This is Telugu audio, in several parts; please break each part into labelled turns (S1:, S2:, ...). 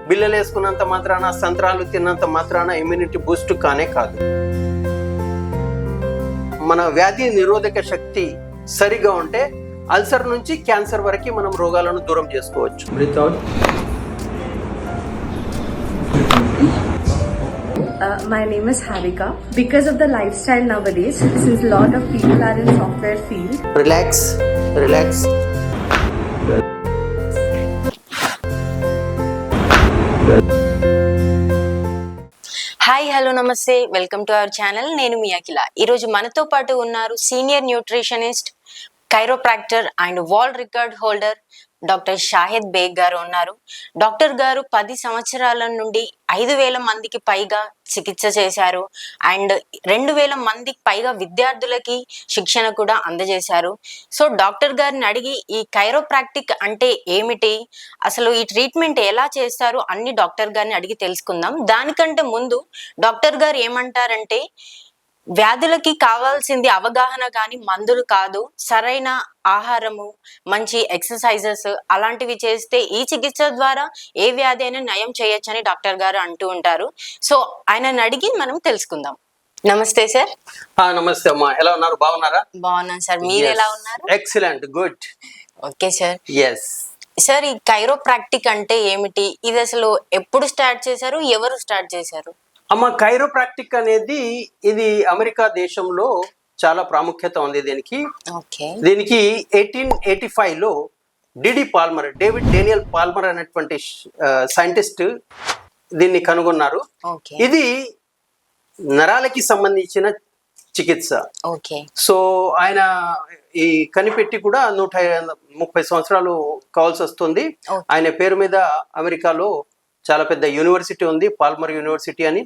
S1: బిల్లలు వేసుకున్నంత మాత్రాన, సంత్రాలు తిన్నంత మాత్రాన ఇమ్యూనిటీ బూస్ట్ కానే కాదు. మన వ్యాధి నిరోధక శక్తి సరిగా ఉంటే అల్సర్ నుంచి క్యాన్సర్ వరకు మనం రోగాలను దూరం చేసుకోవచ్చు. Breathe out.
S2: My name is Harika. Because of the lifestyle nowadays, since a lot of people are in software field.
S1: Relax, relax.
S3: Hi, hello, నమస్తే, వెల్కమ్ టు అవర్ ఛానల్. నేను మీ అఖిల. ఈరోజు మనతో పాటు ఉన్నారు senior nutritionist, chiropractor and world record holder doctor Shahid Baig గారు ఉన్నారు. డాక్టర్ గారు 10 సంవత్సరాల నుండి 5,000 మందికి పైగా చికిత్స చేశారు అండ్ 2,000 మందికి పైగా విద్యార్థులకి శిక్షణ కూడా అందజేశారు. సో డాక్టర్ గారిని అడిగి ఈ కైరోప్రాక్టిక్ అంటే ఏమిటి, అసలు ఈ ట్రీట్మెంట్ ఎలా చేస్తారు అన్ని డాక్టర్ గారిని అడిగి తెలుసుకుందాం. దానికంటే ముందు డాక్టర్ గారు ఏమంటారంటే, వ్యాధులకి కావాల్సింది అవగాహన కానీ మందులు కాదు, సరైన ఆహారము, మంచి ఎక్సర్సైజెస్ అలాంటివి చేస్తే ఈ చికిత్స ద్వారా ఏ వ్యాధి అయినా నయం చేయొచ్చని డాక్టర్ గారు అంటూ ఉంటారు. సో ఆయనని అడిగి మనం తెలుసుకుందాం. నమస్తే సార్.
S1: నమస్తే అమ్మా, ఎలా ఉన్నారు? బాగున్నారా?
S3: బాగున్నాను సార్, మీరు ఎలా ఉన్నారు?
S1: Excellent, good.
S3: Okay sir.
S1: Yes
S3: sir, ఈ కైరోప్రాక్టిక్ అంటే ఏమిటి, ఇది అసలు ఎప్పుడు స్టార్ట్ చేశారు, ఎవరు స్టార్ట్ చేశారు?
S1: అమ్మ, కైరోప్రాక్టిక్ అనేది ఇది అమెరికా దేశంలో చాలా ప్రాముఖ్యత ఉంది దీనికి. దీనికి 1885లో డేవిడ్ డేనియల్ పాల్మర్ అనేటువంటి సైంటిస్ట్ దీన్ని కనుగొన్నారు. ఇది నరాలకి సంబంధించిన చికిత్స. సో ఆయన ఈ కనిపెట్టి కూడా 130 సంవత్సరాలు కావాల్సి వస్తుంది. ఆయన పేరు మీద అమెరికాలో చాలా పెద్ద యూనివర్సిటీ ఉంది, పాల్మర్ యూనివర్సిటీ అని.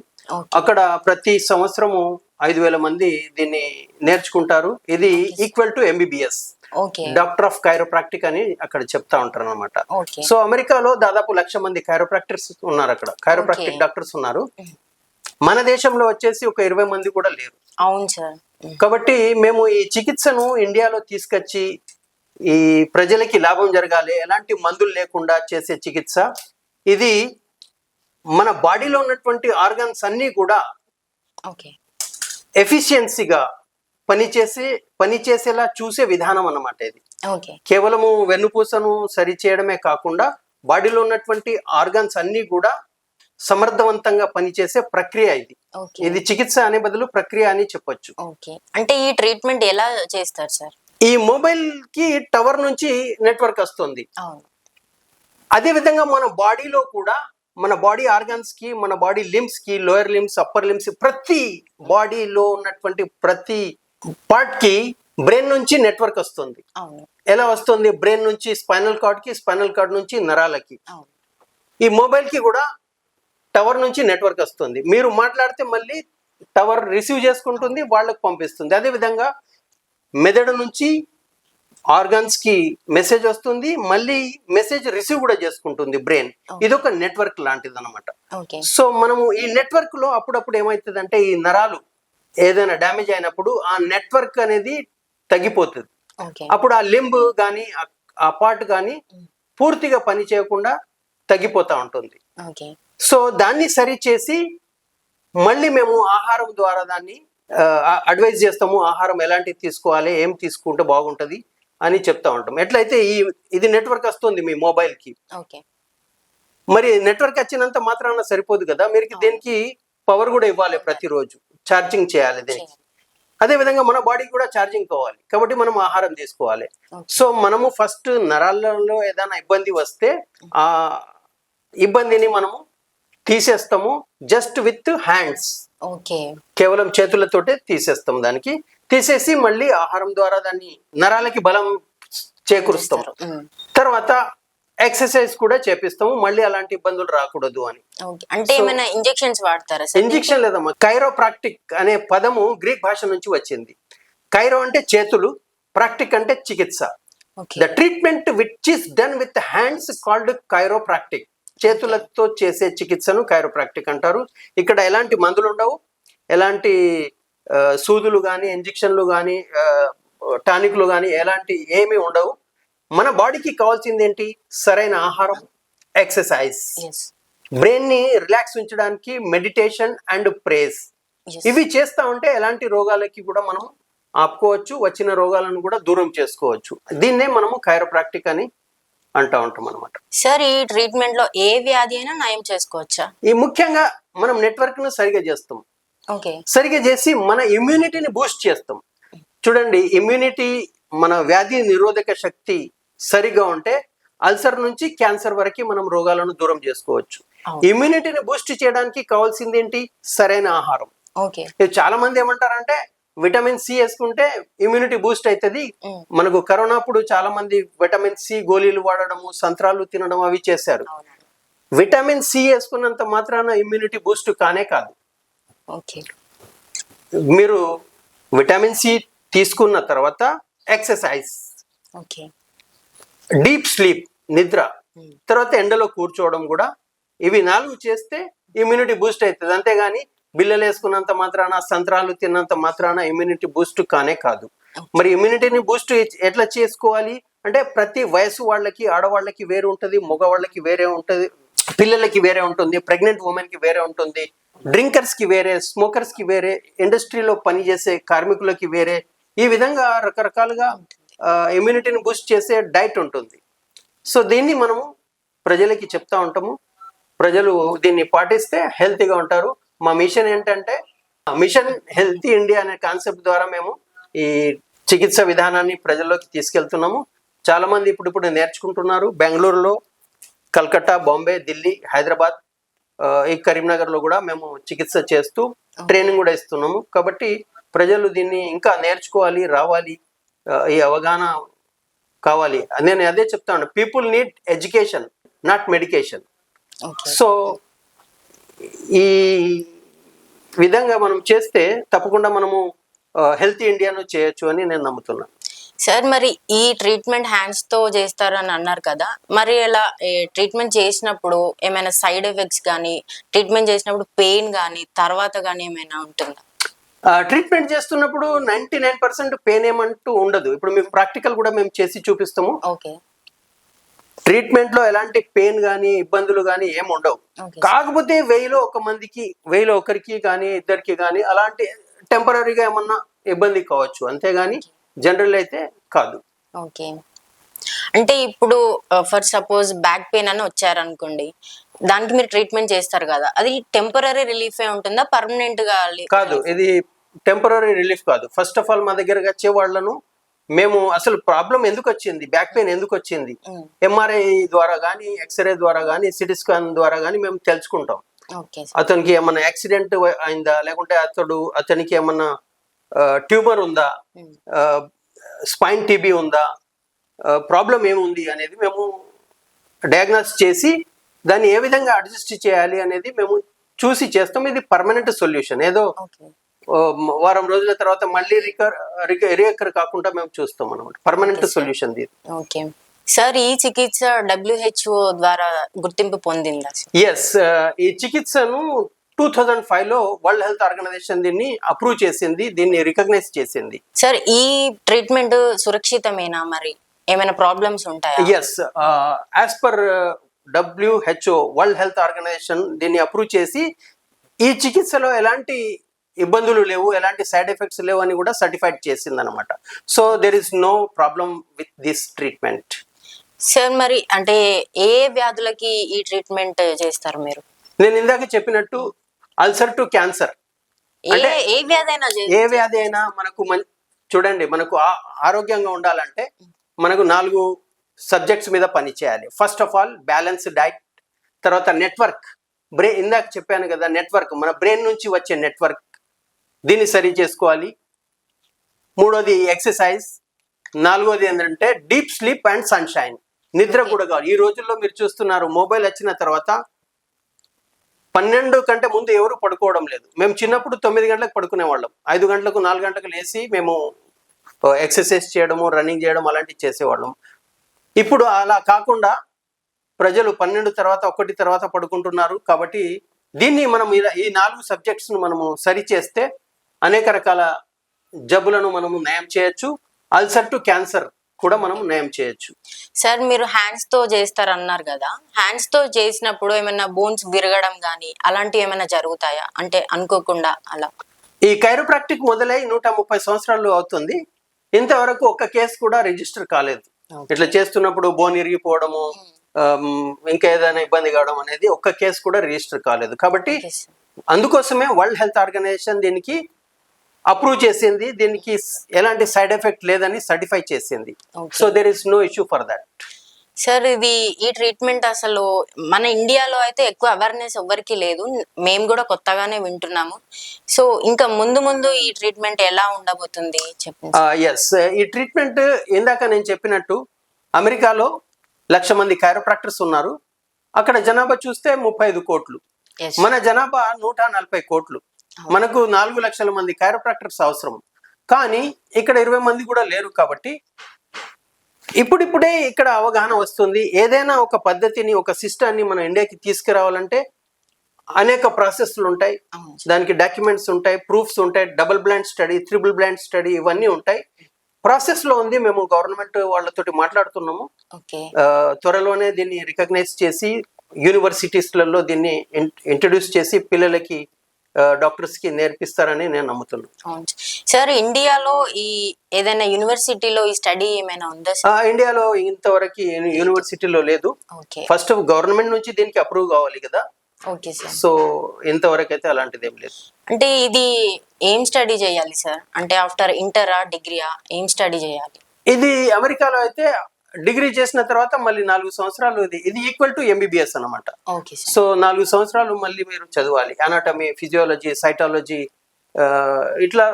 S1: అక్కడ ప్రతి సంవత్సరము 5,000 మంది దీన్ని నేర్చుకుంటారు. ఇది equal to MBBS, doctor of chiropractic అని అక్కడ చెప్తా ఉంటారు అనమాట. సో అమెరికాలో దాదాపు 1,00,000 మంది కైరోప్రాక్టర్స్ ఉన్నారు, అక్కడ కైరోప్రాక్టిక్ డాక్టర్స్ ఉన్నారు. మన దేశంలో వచ్చేసి ఒక 20 మంది కూడా లేరు.
S3: అవును సార్.
S1: కాబట్టి మేము ఈ చికిత్సను ఇండియాలో తీసుకొచ్చి ఈ ప్రజలకి లాభం జరగాలి, ఎలాంటి మందులు లేకుండా చేసే చికిత్స ఇది. మన బాడీలో ఉన్నటువంటి ఆర్గన్స్ అన్ని కూడా ఎఫిషియన్సీగా పనిచేసేలా చూసే విధానం అన్నమాట ఇది. కేవలము వెన్నుపూసను సరి చేయడమే కాకుండా బాడీలో ఉన్నటువంటి ఆర్గన్స్ అన్ని కూడా సమర్థవంతంగా పనిచేసే ప్రక్రియ ఇది. ఇది చికిత్స అనే బదులు ప్రక్రియ అని చెప్పొచ్చు.
S3: అంటే ఈ ట్రీట్మెంట్ ఎలా చేస్తారు సార్?
S1: ఈ మొబైల్ కి టవర్ నుంచి నెట్వర్క్ వస్తుంది. అదే విధంగా మన బాడీలో కూడా, మన బాడీ ఆర్గన్స్ కి, మన బాడీ లిమ్స్ కి, లోయర్ లిమ్స్, అప్పర్ లిమ్స్, ప్రతి బాడీలో ఉన్నటువంటి ప్రతి పార్ట్ కి బ్రెయిన్ నుంచి నెట్వర్క్ వస్తుంది. ఎలా వస్తుంది? బ్రెయిన్ నుంచి స్పైనల్ కార్డ్ కి, స్పైనల్ కార్డ్ నుంచి నరాలకి. ఈ మొబైల్ కి కూడా టవర్ నుంచి నెట్వర్క్ వస్తుంది. మీరు మాట్లాడితే మళ్ళీ టవర్ రిసీవ్ చేసుకుంటుంది, వాళ్ళకి పంపిస్తుంది. అదే విధంగా మెదడు నుంచి ఆర్గన్స్ కి మెసేజ్ వస్తుంది, మళ్ళీ మెసేజ్ రిసీవ్ కూడా చేసుకుంటుంది బ్రెయిన్. ఇదొక నెట్వర్క్ లాంటిది అనమాట. సో మనము ఈ నెట్వర్క్ లో అప్పుడప్పుడు ఏమవుతుంది అంటే, ఈ నరాలు ఏదైనా డ్యామేజ్ అయినప్పుడు ఆ నెట్వర్క్ అనేది తగ్గిపోతుంది. అప్పుడు ఆ లింబ్ కానీ ఆ పార్ట్ కానీ పూర్తిగా పని చేయకుండా తగ్గిపోతా ఉంటుంది. సో దాన్ని సరి చేసి మళ్ళీ మేము ఆహారం ద్వారా దాన్ని అడ్వైజ్ చేస్తాము. ఆహారం ఎలాంటివి తీసుకోవాలి, ఏం తీసుకుంటే బాగుంటది అని చెప్తా ఉంటాం. ఎట్లయితే ఇది నెట్వర్క్ వస్తుంది మీ మొబైల్ కి, మరి నెట్వర్క్ వచ్చినంత మాత్రాన సరిపోదు కదా, మీరు దీనికి పవర్ కూడా ఇవ్వాలి, ప్రతిరోజు ఛార్జింగ్ చేయాలి దీనికి. అదే విధంగా మన బాడీకి కూడా ఛార్జింగ్ కావాలి, కాబట్టి మనం ఆహారం తీసుకోవాలి. సో మనము ఫస్ట్ నరాలలో ఏదైనా ఇబ్బంది వస్తే ఆ ఇబ్బందిని మనము తీసేస్తాము జస్ట్ విత్ హ్యాండ్స్. కేవలం చేతులతోటే తీసేస్తాం. దానికి తీసేసి మళ్ళీ ఆహారం ద్వారా దాన్ని నరాలకి బలం చేకూరుస్తాం. తర్వాత ఎక్సర్సైజ్ కూడా చేపిస్తాము, మళ్ళీ అలాంటి ఇబ్బందులు రాకూడదు అని.
S3: అంటే ఏమైనా ఇంజెక్షన్స్ వాడతారా?
S1: ఇంజెక్షన్ లేదమ్మా. కైరోప్రాక్టిక్ అనే పదము గ్రీక్ భాష నుంచి వచ్చింది. కైరో అంటే చేతులు, ప్రాక్టిక్ అంటే చికిత్స. The treatment which is done with hands called chiropractic. చేతులతో చేసే చికిత్సను కైరోప్రాక్టిక్ అంటారు. ఇక్కడ ఎలాంటి మందులు ఉండవు, ఎలాంటి సూదులు కానీ, ఇంజెక్షన్లు కానీ, టానిక్లు కానీ ఎలాంటి ఏమీ ఉండవు. మన బాడీకి కావాల్సింది ఏంటి? సరైన ఆహారం, ఎక్సర్సైజ్. బ్రెయిన్ ని రిలాక్స్ ఉంచడానికి మెడిటేషన్ అండ్ ప్రేస్
S3: Yes.
S1: ఇవి చేస్తా ఉంటే ఎలాంటి రోగాలకి కూడా మనం ఆపుకోవచ్చు, వచ్చిన రోగాలను కూడా దూరం చేసుకోవచ్చు. దీన్నే మనము కైరోప్రాక్టిక్ అని అంటా ఉంటాం అనమాట.
S3: సార్ ఈ ట్రీట్మెంట్ లో ఏ వ్యాధి అయినా నయం చేసుకోవచ్చా?
S1: ఈ ముఖ్యంగా మనం నెట్వర్క్ ను సరిగా చేస్తాం,
S3: ఓకే.
S1: సరిగా చేసి మన ఇమ్యూనిటీని బూస్ట్ చేస్తాం. చూడండి, ఇమ్యూనిటీ మన వ్యాధి నిరోధక శక్తి సరిగా ఉంటే అల్సర్ నుంచి క్యాన్సర్ వరకు మనం రోగాలను దూరం చేసుకోవచ్చు.
S3: అవును.
S1: ఇమ్యూనిటీని బూస్ట్ చేయడానికి కావాల్సింది ఏంటి? సరైన ఆహారం.
S3: ఓకే.
S1: చాలా మంది ఏమంటారంటే విటమిన్ సి వేసుకుంటే ఇమ్యూనిటీ బూస్ట్ అవుతుంది.
S3: Mm.
S1: మనకు కరోనా అప్పుడు చాలా మంది విటమిన్ సి గోళీలు వాడడము, సంత్రాలు తినడం అవి చేశారు.
S3: అవునండి.
S1: విటమిన్ సి వేసుకున్నంత మాత్రాన ఇమ్యూనిటీ బూస్ట్ కానే కాదు.
S3: ఓకే.
S1: మీరు విటమిన్ సి తీసుకున్న తర్వాత ఎక్సర్సైజ్,
S3: ఓకే.
S1: డీప్ స్లీప్ నిద్ర, తర్వాత ఎండలో కూర్చోవడం కూడా, ఇవి 4 చేస్తే ఇమ్యూనిటీ బూస్ట్ అవుతుంది. అంతేగాని బిల్లలు వేసుకున్నంత మాత్రాన, సంత్రాలు తిన్నంత మాత్రాన ఇమ్యూనిటీ బూస్ట్ కానే కాదు. మరి ఇమ్యూనిటీని బూస్ట్ ఎట్లా చేసుకోవాలి అంటే ప్రతి వయసు వాళ్ళకి, ఆడవాళ్ళకి వేరే ఉంటుంది, మగవాళ్ళకి వేరే ఉంటుంది, పిల్లలకి వేరే ఉంటుంది, ప్రెగ్నెంట్ ఉమెన్ కి వేరే ఉంటుంది, డ్రింకర్స్ కి వేరే, స్మోకర్స్ కి వేరే, ఇండస్ట్రీలో పనిచేసే కార్మికులకి వేరే, ఈ విధంగా రకరకాలుగా ఇమ్యూనిటీని బూస్ట్ చేసే డైట్ ఉంటుంది. సో దీన్ని మనము ప్రజలకి చెప్తా ఉంటాము. ప్రజలు దీన్ని పాటిస్తే హెల్తీగా ఉంటారు. మా మిషన్ ఏంటంటే మిషన్ హెల్తీ ఇండియా అనే కాన్సెప్ట్ ద్వారా మేము ఈ చికిత్స విధానాన్ని ప్రజల్లోకి తీసుకెళ్తున్నాము. చాలా మంది ఇప్పుడు నేర్చుకుంటున్నారు. బెంగళూరులో, కల్కట్టా, బాంబే, ఢిల్లీ, హైదరాబాద్, ఈ కరీంనగర్లో కూడా మేము చికిత్స చేస్తూ ట్రైనింగ్ కూడా ఇస్తున్నాము. కాబట్టి ప్రజలు దీన్ని ఇంకా నేర్చుకోవాలి, రావాలి, ఈ అవగాహన కావాలి. నేను అదే చెప్తాను, people need education, not medication.
S3: Okay.
S1: So ఈ విధంగా మనం చేస్తే తప్పకుండా మనము హెల్తీ ఇండియాను చేయొచ్చు అని నేను నమ్ముతున్నాను.
S3: సార్ మరి ఈ ట్రీట్మెంట్ హ్యాండ్స్ తో చేస్తారని అన్నారు కదా, మరి ఇలా ట్రీట్మెంట్ చేసినప్పుడు ఏమైనా సైడ్ ఎఫెక్ట్స్ కానీ, ట్రీట్మెంట్ చేసినప్పుడు పెయిన్ కానీ, తర్వాత కానీ ఏమైనా ఉంటుందా?
S1: ట్రీట్మెంట్ చేస్తున్నప్పుడు 99% పెయిన్ ఏమంటూ ఉండదు. ఇప్పుడు మీకు ప్రాక్టికల్ కూడా మేము చేసి చూపిస్తాము.
S3: ఓకే.
S1: ట్రీట్మెంట్ లో ఎలాంటి పెయిన్ కానీ, ఇబ్బందులు కానీ ఏమి ఉండవు.
S3: ఓకే.
S1: కాకపోతే 1000 ఒకరికి కానీ, ఇద్దరికి కానీ అలాంటి టెంపరీగా ఏమన్నా ఇబ్బంది కావచ్చు, అంతేగాని జనరల్ అయితే కాదు.
S3: ఓకే. అంటే ఇప్పుడు ఫర్ సపోజ్ బ్యాక్ పెయిన్ అని వచ్చారనుకోండి, దానికి మీరు ట్రీట్మెంట్ చేస్తారు కదా, అది టెంపరీ రిలీఫ్ ఉంటుందా, పర్మనెంట్ గా?
S1: కాదు, ఇది టెంపరీ రిలీఫ్ కాదు. ఫస్ట్ ఆఫ్ ఆల్ మా దగ్గరకు వచ్చే వాళ్ళను మేము అసలు ప్రాబ్లం ఎందుకు వచ్చింది, బ్యాక్ పెయిన్ ఎందుకు వచ్చింది, ఎంఆర్ఐ ద్వారా కానీ, ఎక్స్రే ద్వారా కానీ, సిటీ స్కాన్ ద్వారా కానీ మేము తెలుసుకుంటాం.
S3: ఓకే.
S1: అతనికి ఏమన్నా యాక్సిడెంట్ అయిందా, లేకుంటే అతనికి ఏమన్నా ట్యూమర్ ఉందా, స్పైన్ టీబీ ఉందా, ప్రాబ్లం ఏముంది అనేది మేము డయాగ్నోస్ చేసి దాన్ని ఏ విధంగా అడ్జస్ట్ చేయాలి అనేది మేము చూసి చేస్తాం. ఇది పర్మనెంట్ సొల్యూషన్. ఏదో
S3: ఓకే.
S1: వారం రోజుల తర్వాత మళ్ళీ రికర్ కాకుండా మేము చూస్తాం అన్నమాట. పర్మనెంట్ సొల్యూషన్ ఇది.
S3: ఓకే. సార్ ఈ చికిత్స WHO ద్వారా గుర్తింపు పొందిందా?
S1: ఎస్, ఈ చికిత్సను 2005 లో వరల్డ్ హెల్త్ ఆర్గనైజేషన్ దీన్ని అప్రూవ్ చేసింది, దీన్ని రికగ్నైజ్ చేసింది.
S3: సార్ ఈ ట్రీట్మెంట్ సురక్షితమేనా, మరి ఏమైనా ప్రాబ్లమ్స్ ఉంటాయా?
S1: Yes, as per WHO World Health Organization దీన్ని అప్రూవ్ చేసి ఈ చికిత్సలో ఎలాంటి ఇబ్బందులు లేవు, ఎలాంటి సైడ్ ఎఫెక్ట్స్ లేవు అని కూడా సర్టిఫైడ్ చేసింది అనమాట. So there is no problem with this treatment.
S3: Sir మరి అంటే ఏ వ్యాధులకి ఈ ట్రీట్మెంట్ చేస్తారు మీరు?
S1: నేను ఇందాక చెప్పినట్టు అల్సర్ టు క్యాన్సర్, అంటే
S3: ఏ వ్యాధి అయినా
S1: ఏ వ్యాధి అయినా మనకు చూడండి, మనకు ఆరోగ్యంగా ఉండాలంటే మనకు 4 సబ్జెక్ట్స్ మీద పని చేయాలి. First of all balance diet, తర్వాత నెట్వర్క్, బ్రెయిన్, ఇందాక చెప్పాను కదా నెట్వర్క్, మన బ్రెయిన్ నుంచి వచ్చే నెట్వర్క్, దీన్ని సరి చేసుకోవాలి. 3వది ఎక్సర్సైజ్, 4వది ఏంటంటే డీప్ స్లీప్ అండ్ సన్షైన్, నిద్ర కూడా కావాలి. ఈ రోజుల్లో మీరు చూస్తున్నారు, మొబైల్ వచ్చిన తర్వాత 12 కంటే ముందు ఎవరు పడుకోవడం లేదు. మేము చిన్నప్పుడు 9 గంటలకు పడుకునే వాళ్ళం, 5 గంటలకు 4 గంటలకు లేచి మేము ఎక్సర్సైజ్ చేయడము, రన్నింగ్ చేయడం అలాంటివి చేసేవాళ్ళం. ఇప్పుడు అలా కాకుండా ప్రజలు 12 తర్వాత 1 తర్వాత పడుకుంటున్నారు. కాబట్టి దీన్ని మనం ఈ 4 సబ్జెక్ట్స్ ను మనము సరి చేస్తే అనేక రకాల జబ్బులను మనము నయం చేయొచ్చు. అల్సర్ టు క్యాన్సర్ కూడా మనం నయం చేయొచ్చు.
S3: సార్ మీరు హ్యాండ్స్ తో చేస్తారు అన్నారు కదా, హ్యాండ్స్ తో చేసినప్పుడు ఏమైనా బోన్స్ విరగడం కానీ అలాంటివి ఏమైనా జరుగుతాయా, అంటే అనుకోకుండా అలా?
S1: ఈ కైరోప్రాక్టిక్ మొదలై 130 సంవత్సరాలు అవుతుంది. ఇంతవరకు ఒక్క కేసు కూడా రిజిస్టర్ కాలేదు. ఇట్లా చేస్తున్నప్పుడు బోన్ ఇరిగిపోవడము, ఇంకా ఏదైనా ఇబ్బంది కావడం అనేది ఒక్క కేసు కూడా రిజిస్టర్ కాలేదు. కాబట్టి అందుకోసమే వరల్డ్ హెల్త్ ఆర్గనైజేషన్ దీనికి అప్రూవ్ చేసింది, దీనికి ఎలాంటి సైడ్ ఎఫెక్ట్ లేదని సర్టిఫై చేసింది. So there is no issue for that.
S3: Sir ఈ ట్రీట్మెంట్ అసలు మన ఇండియాలో అయితే ఎక్కువ అవేర్నెస్ ఎవ్వరికి లేదు, మేము కూడా కొత్తగానే వింటున్నాము. సో ఇంకా ముందు ఈ ట్రీట్మెంట్ ఎలా ఉండబోతుంది చెప్పండి.
S1: ఎస్, ఈ ట్రీట్మెంట్ ఇందాక నేను చెప్పినట్టు అమెరికాలో 1,00,000 మంది కైరోప్రాక్టర్స్ ఉన్నారు. అక్కడ జనాభా చూస్తే 35 కోట్లు, మన జనాభా 140 కోట్లు. మనకు 4 లక్షల మంది కైరోప్రాక్టర్స్ అవసరం, కానీ ఇక్కడ 20 మంది కూడా లేరు. కాబట్టి ఇప్పుడిప్పుడే ఇక్కడ అవగాహన వస్తుంది. ఏదైనా ఒక పద్ధతిని, ఒక సిస్టాన్ని మనం ఇండియాకి తీసుకురావాలంటే అనేక ప్రాసెస్లు ఉంటాయి, దానికి డాక్యుమెంట్స్ ఉంటాయి, ప్రూఫ్స్ ఉంటాయి, double blind study, triple blind study, ఇవన్నీ ఉంటాయి. ప్రాసెస్ లో ఉంది. మేము గవర్నమెంట్ వాళ్ళతోటి మాట్లాడుతున్నాము. త్వరలోనే దీన్ని రికగ్నైజ్ చేసి యూనివర్సిటీస్లలో దీన్ని ఇంట్రడ్యూస్ చేసి పిల్లలకి, డాక్టర్స్ కి నేర్పిస్తారని నేను నమ్ముతున్నాను.
S3: సార్ ఇండియాలో ఈ ఏదైనా యూనివర్సిటీలో ఈ స్టడీ ఏమైనా ఉందా?
S1: ఇండియాలో ఇంతవరకు యూనివర్సిటీలో లేదు. ఫస్ట్ గవర్నమెంట్ నుంచి దీనికి అప్రూవ్ కావాలి కదా.
S3: Okay sir.
S1: సో ఇంతవరకు అయితే అలాంటిది ఏం లేదు.
S3: అంటే ఇది ఏం స్టడీ చేయాలి సార్? అంటే ఆఫ్టర్ ఇంటరా, డిగ్రీయా, ఏం స్టడీ చేయాలి?
S1: ఇది అమెరికాలో అయితే డిగ్రీ చేసిన తర్వాత మళ్ళీ 4 సంవత్సరాలు ఇది ఈక్వల్ టు ఎంబీబీఎస్ అనమాట. సో 4 సంవత్సరాలు మళ్ళీ మీరు చదవాలి. అనాటమీ, ఫిజియాలజీ, సైటాలజీ, ఇట్లా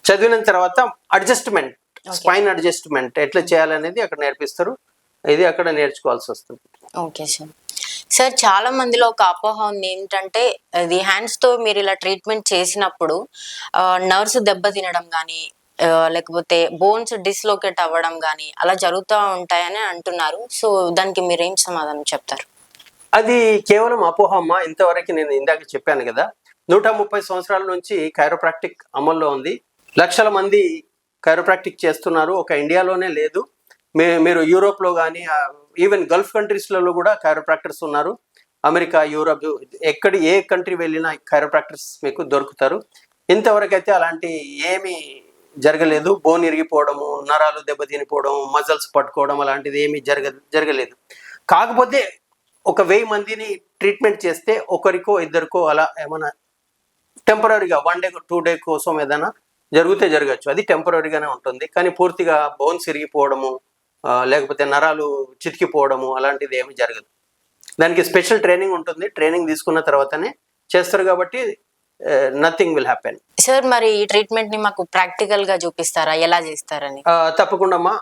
S1: చదివిన తర్వాత అడ్జస్ట్మెంట్, స్పైన్ అడ్జస్ట్మెంట్ ఎట్లా చేయాలనేది అక్కడ నేర్పిస్తారు. ఇది అక్కడ నేర్చుకోవాల్సి వస్తుంది.
S3: Okay sir. సార్ చాలా మందిలో ఒక అపోహ ఉంది ఏంటంటే, ఇది హ్యాండ్స్ తో మీరు ఇలా ట్రీట్మెంట్ చేసినప్పుడు నర్వ్స్ దెబ్బ తినడం కానీ, లేకపోతే బోన్స్ డిస్లోకేట్ అవ్వడం కానీ అలా జరుగుతూ ఉంటాయని అంటున్నారు. సో దానికి మీరు ఏం సమాధానం చెప్తారు?
S1: అది కేవలం అపోహ అమ్మా. ఇంతవరకు నేను ఇందాక చెప్పాను కదా, 130 సంవత్సరాల నుంచి కైరోప్రాక్టిక్ అమల్లో ఉంది. 1,00,000 మంది కైరోప్రాక్టిక్ చేస్తున్నారు. ఒక ఇండియాలోనే లేదు. మీరు యూరోప్లో కానీ, ఈవెన్ గల్ఫ్ కంట్రీస్లలో కూడా కైరోప్రాక్టర్స్ ఉన్నారు. అమెరికా, యూరోప్, ఏ కంట్రీ వెళ్ళినా కైరోప్రాక్టర్స్ మీకు దొరుకుతారు. ఇంతవరకు అయితే అలాంటి ఏమీ జరగలేదు. బోన్ ఇరిగిపోవడము, నరాలు దెబ్బతినిపోవడం, మజల్స్ పట్టుకోవడం అలాంటిది ఏమీ జరగలేదు. కాకపోతే ఒక 1000 మందిని ట్రీట్మెంట్ చేస్తే ఒకరికో ఇద్దరికో అలా ఏమైనా టెంపరీగా 1 డే 2 డే కోసం ఏదైనా జరగచ్చు. అది టెంపరీగానే ఉంటుంది. కానీ పూర్తిగా బోన్స్ ఇరిగిపోవడము, లేకపోతే నరాలు చితికిపోవడము అలాంటిది ఏమీ జరగదు. దానికి స్పెషల్ ట్రైనింగ్ ఉంటుంది. ట్రైనింగ్ తీసుకున్న తర్వాతనే చేస్తారు. కాబట్టి నథింగ్ విల్ హ్యాపెన్.
S3: సార్ మరి ఈ ట్రీట్మెంట్ ని మాకు ప్రాక్టికల్ గా చూపిస్తారా, ఎలా చేస్తారని?
S1: తప్పకుండా అమ్మా.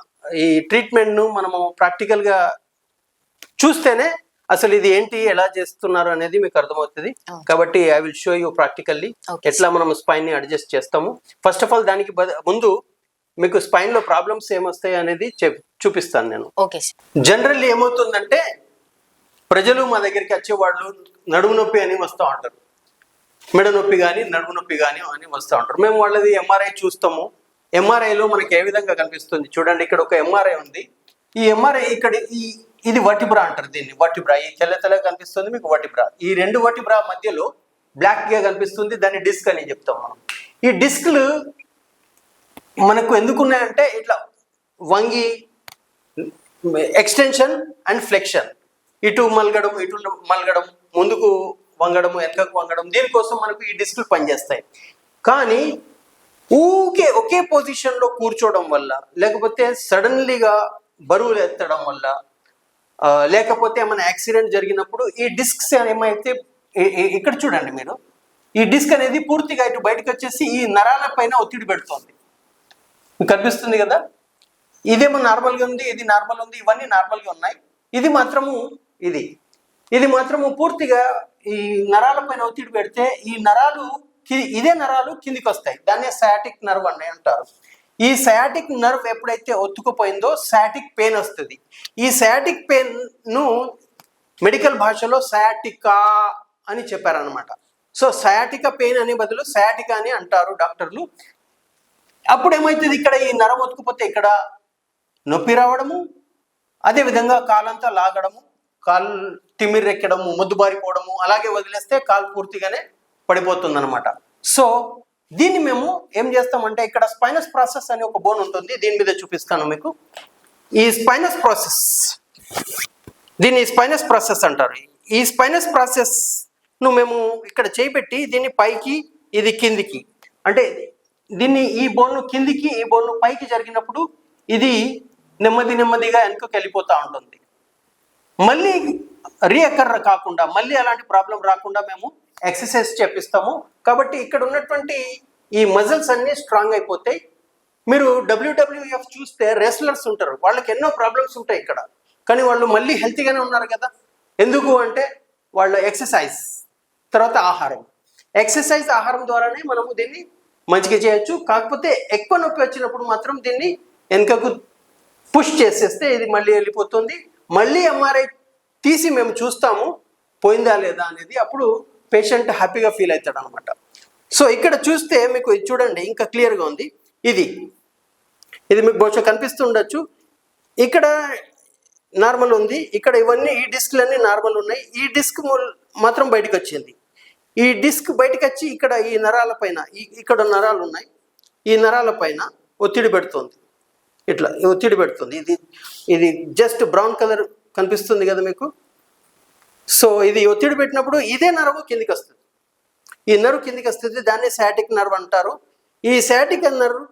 S1: ఈ ట్రీట్మెంట్ ను మనము ప్రాక్టికల్ గా చూస్తేనే అసలు ఇది ఏంటి, ఎలా చేస్తున్నారు అనేది మీకు అర్థమవుతుంది. కాబట్టి I will show you practically ఎట్లా మనం స్పైన్ ని అడ్జస్ట్ చేస్తాము. ఫస్ట్ ఆఫ్ ఆల్ దానికి ముందు మీకు స్పైన్ లో ప్రాబ్లమ్స్ ఏమొస్తాయి అనేది చూపిస్తాను నేను. జనరల్లీ ఏమవుతుందంటే, ప్రజలు మా దగ్గరికి వచ్చేవాళ్ళు నడుము నొప్పి అని వస్తూ ఉంటారు, మెడ నొప్పి కానీ నడుము నొప్పి కానీ అని వస్తూ ఉంటారు. మేము వాళ్ళది ఎంఆర్ఐ చూస్తాము. ఎంఆర్ఐలో మనకి ఏ విధంగా కనిపిస్తుంది చూడండి. ఇక్కడ ఒక ఎంఆర్ఐ ఉంది. ఈ ఎంఆర్ఐ ఇక్కడ ఇది వర్టిబ్రా అంటారు దీన్ని. వర్టిబ్రా ఈ తెల్లగా కనిపిస్తుంది మీకు వర్టిబ్రా. ఈ 2 వర్టిబ్రా మధ్యలో బ్లాక్ గా కనిపిస్తుంది, దాన్ని డిస్క్ అని చెప్తాం మనం. ఈ డిస్క్లు మనకు ఎందుకున్నాయంటే ఇట్లా వంగి ఎక్స్టెన్షన్ అండ్ ఫ్లెక్షన్, ఇటు మలగడం ముందుకు వంగడం, వెనకకు వంగడం, దీనికోసం మనకు ఈ డిస్క్లు పనిచేస్తాయి. కానీ ఒకే పొజిషన్లో కూర్చోవడం వల్ల, లేకపోతే సడన్లీగా బరువులు ఎత్తడం వల్ల, లేకపోతే ఏమైనా యాక్సిడెంట్ జరిగినప్పుడు ఈ డిస్క్స్ ఏమైతే, ఇక్కడ చూడండి మీరు, ఈ డిస్క్ అనేది పూర్తిగా ఇటు బయటకు వచ్చేసి ఈ నరాల పైన ఒత్తిడి పెడుతుంది. కనిపిస్తుంది కదా. ఇదేమో నార్మల్గా ఉంది, ఇది నార్మల్ ఉంది, ఇవన్నీ నార్మల్గా ఉన్నాయి. ఇది మాత్రము పూర్తిగా ఈ నరాల పైన ఒత్తిడి పెడితే ఇదే నరాలు కిందికి వస్తాయి. దాన్నే సయాటిక్ నర్వ్ అని అంటారు. ఈ సయాటిక్ నర్వ్ ఎప్పుడైతే ఒత్తుకుపోయిందో సయాటిక్ పెయిన్ వస్తుంది. ఈ సయాటిక్ పెయిన్ ను మెడికల్ భాషలో సయాటికా అని చెప్పారనమాట. సో సయాటికా పెయిన్ అనే బదులు సయాటికా అని అంటారు డాక్టర్లు. అప్పుడు ఏమవుతుంది, ఇక్కడ ఈ నరం ఒత్తుకుపోతే ఇక్కడ నొప్పి రావడము, అదేవిధంగా కాలంతా లాగడము, కాలు తిమ్మిరెక్కడము, మొద్దుబారిపోవడము, అలాగే వదిలేస్తే కాలు పూర్తిగానే పడిపోతుంది అనమాట. సో దీన్ని మేము ఏం చేస్తామంటే ఇక్కడ స్పైనస్ ప్రాసెస్ అనే ఒక బోన్ ఉంటుంది, దీని మీద చూపిస్తాను మీకు. ఈ స్పైనస్ ప్రాసెస్, దీన్ని స్పైనస్ ప్రాసెస్ అంటారు. ఈ స్పైనస్ ప్రాసెస్ ను మేము ఇక్కడ చేపెట్టి దీన్ని పైకి, ఇది కిందికి, అంటే దీన్ని ఈ బోన్ను కిందికి, ఈ బోన్ను పైకి జరిగినప్పుడు ఇది నెమ్మదిగా వెనుకకి వెళ్ళిపోతూ ఉంటుంది. మళ్ళీ రీఅకర్ కాకుండా, మళ్ళీ అలాంటి ప్రాబ్లం రాకుండా మేము ఎక్సర్సైజ్ చేపిస్తాము. కాబట్టి ఇక్కడ ఉన్నటువంటి ఈ మజిల్స్ అన్నీ స్ట్రాంగ్ అయిపోతాయి. మీరు WWF చూస్తే రెస్లర్స్ ఉంటారు, వాళ్ళకి ఎన్నో ప్రాబ్లమ్స్ ఉంటాయి ఇక్కడ, కానీ వాళ్ళు మళ్ళీ హెల్తీగానే ఉన్నారు కదా. ఎందుకు అంటే వాళ్ళ ఎక్సర్సైజ్, తర్వాత ఆహారం. ఎక్సర్సైజ్, ఆహారం ద్వారానే మనము దీన్ని మంచిగా చేయొచ్చు. కాకపోతే ఎక్కువ నొప్పి వచ్చినప్పుడు మాత్రం దీన్ని వెనుకకు పుష్ చేసేస్తే ఇది మళ్ళీ వెళ్ళిపోతుంది. మళ్ళీ MRI తీసి మేము చూస్తాము పోయిందా లేదా అనేది, అప్పుడు పేషెంట్ హ్యాపీగా ఫీల్ అవుతాడు అనమాట. సో ఇక్కడ చూస్తే మీకు ఇది చూడండి, ఇంకా క్లియర్గా ఉంది. ఇది మీకు బహుశా కనిపిస్తుండొచ్చు. ఇక్కడ నార్మల్ ఉంది, ఇక్కడ ఇవన్నీ ఈ డిస్క్లన్నీ నార్మల్ ఉన్నాయి. ఈ డిస్క్ మాత్రం బయటకు వచ్చింది. ఈ డిస్క్ బయటకు వచ్చి ఇక్కడ ఈ నరాల పైన, ఇక్కడ నరాలు ఉన్నాయి, ఈ నరాల పైన ఒత్తిడి పెడుతుంది, ఇట్లా ఒత్తిడి పెడుతుంది. ఇది జస్ట్ బ్రౌన్ కలర్ కనిపిస్తుంది కదా మీకు. సో ఇది ఒత్తిడి పెట్టినప్పుడు ఇదే నర్వ్ కిందికి వస్తుంది, ఈ నర్వ్ కిందికి వస్తుంది, దాన్ని సయాటిక్ నర్వ్ అంటారు. ఈ సయాటిక్ నర్వ్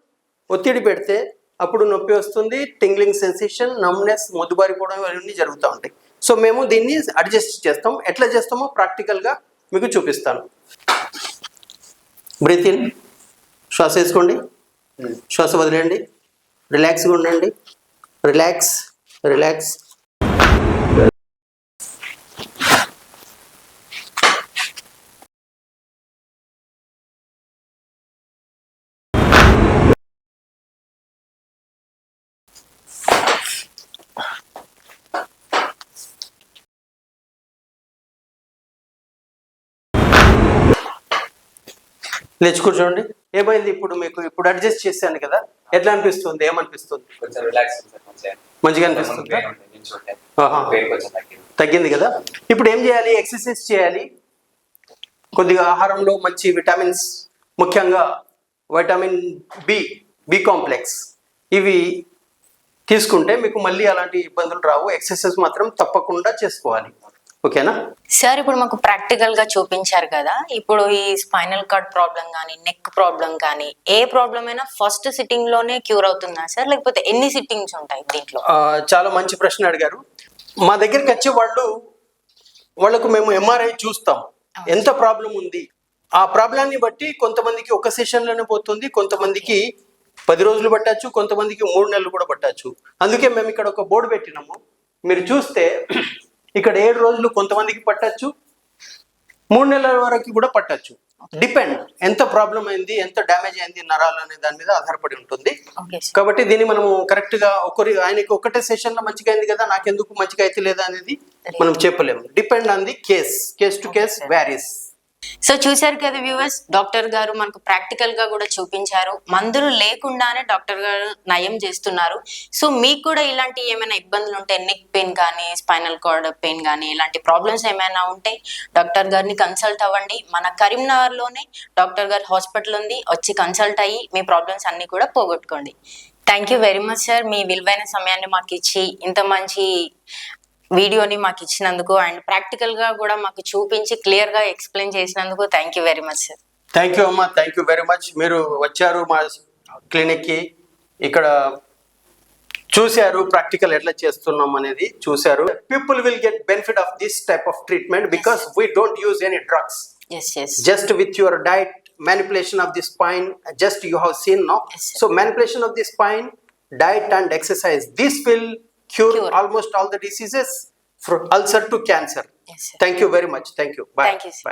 S1: ఒత్తిడి పెడితే అప్పుడు నొప్పి వస్తుంది, టింగ్లింగ్ సెన్సేషన్, నమ్నెస్, మొద్దుబారిపోవడం ఇవన్నీ జరుగుతూ ఉంటాయి. సో మేము దీన్ని అడ్జస్ట్ చేస్తాం. ఎట్లా చేస్తామో ప్రాక్టికల్గా మీకు చూపిస్తాను. బ్రీత్ ఇన్, శ్వాస వేసుకోండి, శ్వాస వదిలేయండి, రిలాక్స్గా ఉండండి, రిలాక్స్. లేచి కూర్చోండి. ఏమైంది ఇప్పుడు మీకు? ఇప్పుడు అడ్జస్ట్ చేశాను కదా, ఎట్లా అనిపిస్తుంది? ఏమనిపిస్తుంది?
S4: కొంచెం రిలాక్స్,
S1: మంచిగా అనిపిస్తుంది, తగ్గింది కదా. ఇప్పుడు ఏం చేయాలి? ఎక్సర్సైజ్ చేయాలి, కొద్దిగా ఆహారంలో మంచి విటమిన్స్, ముఖ్యంగా వైటమిన్ బి కాంప్లెక్స్, ఇవి తీసుకుంటే మీకు మళ్ళీ అలాంటి ఇబ్బందులు రావు. ఎక్సర్సైజ్ మాత్రం తప్పకుండా చేసుకోవాలి. ఓకేనా
S3: సార్? ఇప్పుడు మాకు ప్రాక్టికల్ గా చూపించారు కదా, ఇప్పుడు ఈ స్పైనల్ కార్డ్ ప్రాబ్లం కానీ, నెక్ ప్రాబ్లం కానీ, ఏ ప్రాబ్లం అయినా ఫస్ట్ సిట్టింగ్ లోనే క్యూర్ అవుతుందా సార్, లేకపోతే ఎన్ని సిట్టింగ్స్ ఉంటాయి దీంట్లో?
S1: చాలా మంచి ప్రశ్న అడిగారు. మా దగ్గరికి వచ్చే వాళ్ళకు మేము MRI చూస్తాం, ఎంత ప్రాబ్లం ఉంది. ఆ ప్రాబ్లాన్ని బట్టి కొంతమందికి ఒక సెషన్లోనే పోతుంది, కొంతమందికి 10 రోజులు పట్టచ్చు, కొంతమందికి 3 నెలలు కూడా పట్టచ్చు. అందుకే మేము ఇక్కడ ఒక బోర్డు పెట్టినాము. మీరు చూస్తే ఇక్కడ 7 రోజులు కొంతమందికి పట్టచ్చు, 3 నెలల వరకు కూడా పట్టచ్చు. డిపెండ్ ఎంత ప్రాబ్లం అయింది, ఎంత డ్యామేజ్ అయింది నరాలు అనే దాని మీద ఆధారపడి ఉంటుంది. కాబట్టి దీన్ని మనము కరెక్ట్ గా ఆయనకి ఒకటే సెషన్ లో మంచిగా అయింది కదా, నాకెందుకు మంచిగా అయితే లేదా అనేది మనం చెప్పలేము. Depend on the case to case varies.
S3: So చూశారు కదా వ్యూవర్స్, డాక్టర్ గారు మనకు ప్రాక్టికల్ గా కూడా చూపించారు. మందులు లేకుండానే డాక్టర్ గారు నయం చేస్తున్నారు. సో మీకు కూడా ఇలాంటి ఏమైనా ఇబ్బందులు ఉంటే, నెక్ పెయిన్ కానీ, స్పైనల్ కార్డ్ పెయిన్ కానీ, ఇలాంటి ప్రాబ్లమ్స్ ఏమైనా ఉంటే డాక్టర్ గారిని కన్సల్ట్ అవ్వండి. మన కరీంనగర్ లోనే డాక్టర్ గారి హాస్పిటల్ ఉంది, వచ్చి కన్సల్ట్ అయ్యి మీ ప్రాబ్లమ్స్ అన్ని కూడా పోగొట్టుకోండి. Thank you very much sir, మీ విలువైన సమయాన్ని మాకు ఇచ్చి ఇంత మంచి వీడియోని మాకు ఇచ్చినందుకు, అండ్ ప్రాక్టికల్ గా కూడా మాకు చూపించి క్లియర్ గా ఎక్స్ప్లెయిన్ చేసినందుకు thank you very much sir.
S1: Thank you అమ్మా, థ్యాంక్ యూ వెరీ మచ్. మీరు వచ్చారు మా క్లినిక్ కి, ఇక్కడ చూశారు ప్రాక్టికల్ ఎట్లా చేస్తున్నాం అనేది చూశారు. People will get benefit of this type of treatment because we don't use any drugs. Just with your diet, manipulation of the spine, just you have seen now. So manipulation of the spine, diet and exercise, this will cure almost all the diseases from ulcer to cancer.
S3: Yes, sir.
S1: Thank you very much. Thank you. Bye.
S3: Thank you, sir.
S1: Bye.